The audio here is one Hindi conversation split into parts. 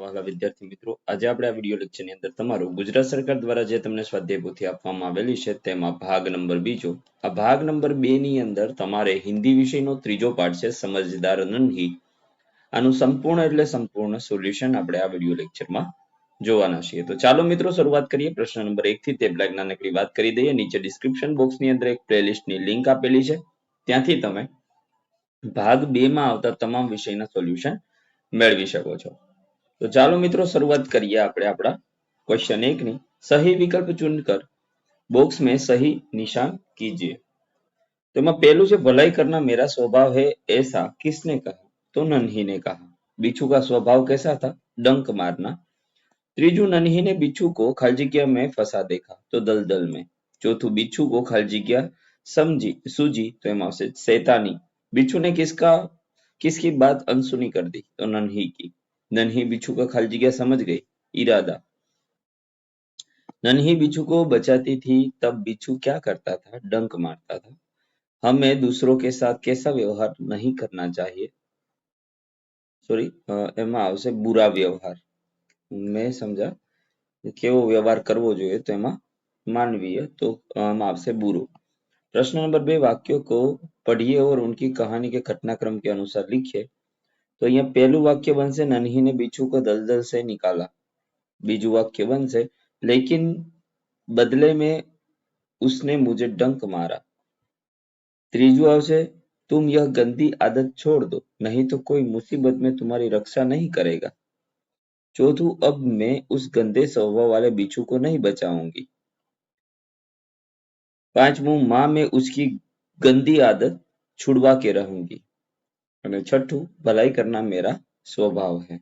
વાલા વિદ્યાર્થી મિત્રો, આજે આપણે આ વિડિયો લેક્ચરની અંદર તમારું ગુજરાત સરકાર દ્વારા જે તમને સ્વાધ્યાય પોથી આપવામાં આવેલી છે તેમાં ભાગ નંબર બીજો, આ ભાગ નંબર 2 ની અંદર તમારે હિન્દી વિષયનો ત્રીજો પાઠ છે સમજદાર નન્હી. આનું સંપૂર્ણ એટલે સંપૂર્ણ સોલ્યુશન આપણે આ વિડિયો લેક્ચરમાં જોવાના છીએ. તો ચાલો મિત્રો શરૂઆત કરીએ. પ્રશ્ન નંબર 1 થી તે બ્લેક નાનકડી વાત કરી દઈએ. નીચે ડિસ્ક્રિપ્શન બોક્સની અંદર એક પ્લેલિસ્ટની લિંક આપેલી છે, ત્યાંથી તમે ભાગ 2 માં આવતા તમામ વિષયના સોલ્યુશન મેળવી શકો છો. तो ચાલો મિત્રો शुरुआत करिए આપણે આપણા क्वेश्चन 1 ની. सही विकल्प चुनकर बॉक्स में सही निशान कीजिए. तो એમાં પહેલું છે ભલાઈ करना मेरा स्वभाव है ऐसा किसने कहा? तो नन्ही ने कहा. बिच्छू का स्वभाव कैसा था? डंक मारना. ત્રીજું नन्ही ने बिच्छू को खालजिया में फंसा देखा तो दलदल में. चौथું बिच्छू को खालजिया समझी सूझी तो એમાં આવશે शैतानी. बिच्छू ने किसकी बात अनसुनी कर दी? तो नन्ही की. नन्ही बिच्छू का खालजिया समझ गई. इरादा. नन्ही बिच्छू को बचाती थी तब बिच्छू क्या करता था? डंक मारता था. हमें दूसरों के साथ कैसा व्यवहार नहीं करना चाहिए? सॉरी, એમાં આવશે बुरा व्यवहार. મેં સમજા કેવો વ્યવહાર કરવો જોઈએ તો એમાં માનવીય, તો આમાં આવશે बुरो. प्रश्न नंबर 2, वाक्यों को पढ़िए और उनकी कहानी के घटनाक्रम के अनुसार लिखिए. तो અહીંયા પહેલું વાક્ય બનશે नन्ही ने बिच्छू को दलदल से निकाला. बीजू वाक्य बनશે लेकिन बदले में उसने मुझे डंक मारा. ત્રીજું આવશે तुम यह गंदी आदत छोड़ दो नहीं तो कोई मुसीबत में तुम्हारी रक्षा नहीं करेगा. चौथું अब मैं उस गंदे स्वभाव वाले बिच्छू को नहीं बचाऊंगी. पांचवुं मां मैं उसकी गंदी आदत छुड़वा के रहूंगी. અને છઠ્ઠું भलाई करना मेरा स्वभाव है.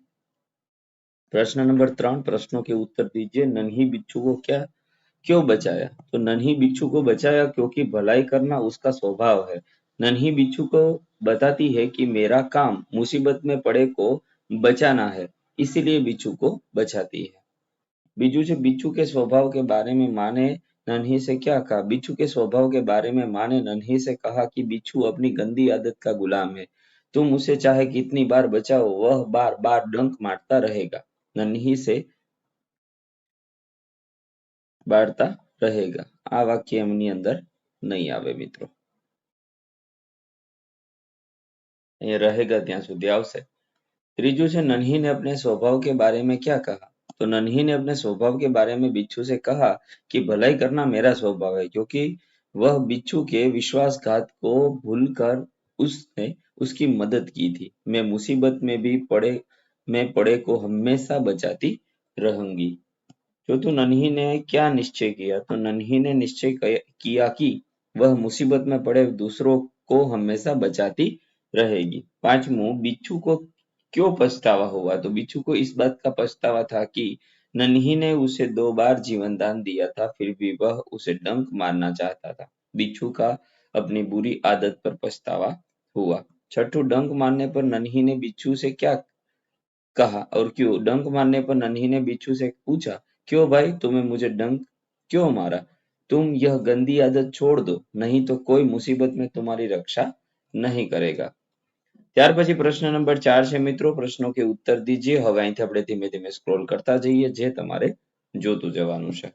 प्रश्न नंबर 3, प्रश्नों के उत्तर दीजिए. नन्ही बिच्छू को क्यों बचाया? तो नन्ही बिच्छू को बचाया क्योंकि भलाई करना उसका स्वभाव है. नन्ही बिच्छू को बताती है कि मेरा काम मुसीबत में पड़े को बचाना है, इसीलिए बिच्छू को बचाती है. बीजू से बिच्छू के स्वभाव के बारे में माँ ने नन्ही से क्या कहा? बिच्छू के स्वभाव के बारे में माँ ने नन्ही से कहा कि बिच्छू अपनी गंदी आदत का गुलाम है. तुम उसे चाहे कितनी बार बचाओ वह बार बार डंक मारता रहेगा. नन्ही से बाढ़ता रहेगा. आ वाक्य एमनी अंदर नहीं आवे मित्रों. ये रहेगा ત્યાં સુધી આવશે. ત્રીજું છે नन्ही ने अपने स्वभाव के बारे में क्या कहा? तो नन्ही ने अपने स्वभाव के बारे में बिच्छू से कहा कि भलाई करना मेरा स्वभाव है, क्योंकि वह बिच्छू के विश्वासघात को भूलकर उसने उसकी मदद की थी. मैं मुसीबत में भी पड़े को हमेशा बचाती रहूंगी. चौथुं नन्ही ने क्या निश्चय किया? तो नन्ही ने निश्चय किया कि वह मुसीबत में पड़े दूसरों को हमेशा बचाती रहेगी. पांचवुं बिच्छू को क्यों पछतावा हुआ? तो बिच्छू को इस बात का पछतावा था कि नन्ही ने उसे 2 बार जीवन दान दिया था, फिर भी वह उसे डंक मारना चाहता था. बिच्छू का अपनी बुरी आदत पर पछतावा हुआ. छठुं डंक मारने पर नन्ही ने बिच्छू से क्या कहा और क्यों? डंक मारने पर नन्ही ने बिच्छू से पूछा, क्यों भाई तुम्हें मुझे डंक क्यों मारा? तुम यह गंदी आदत छोड़ दो नहीं तो कोई मुसीबत में तुम्हारी रक्षा नहीं करेगा. ત્યાર પછી પ્રશ્ન નંબર 4 છે મિત્રો. પ્રશ્નો કે ઉત્તર દીजिए. હવે અહીંથી આપણે ધીમે ધીમે સ્ક્રોલ કરતા જઈએ જે તમારે જોતું જવાનું છે.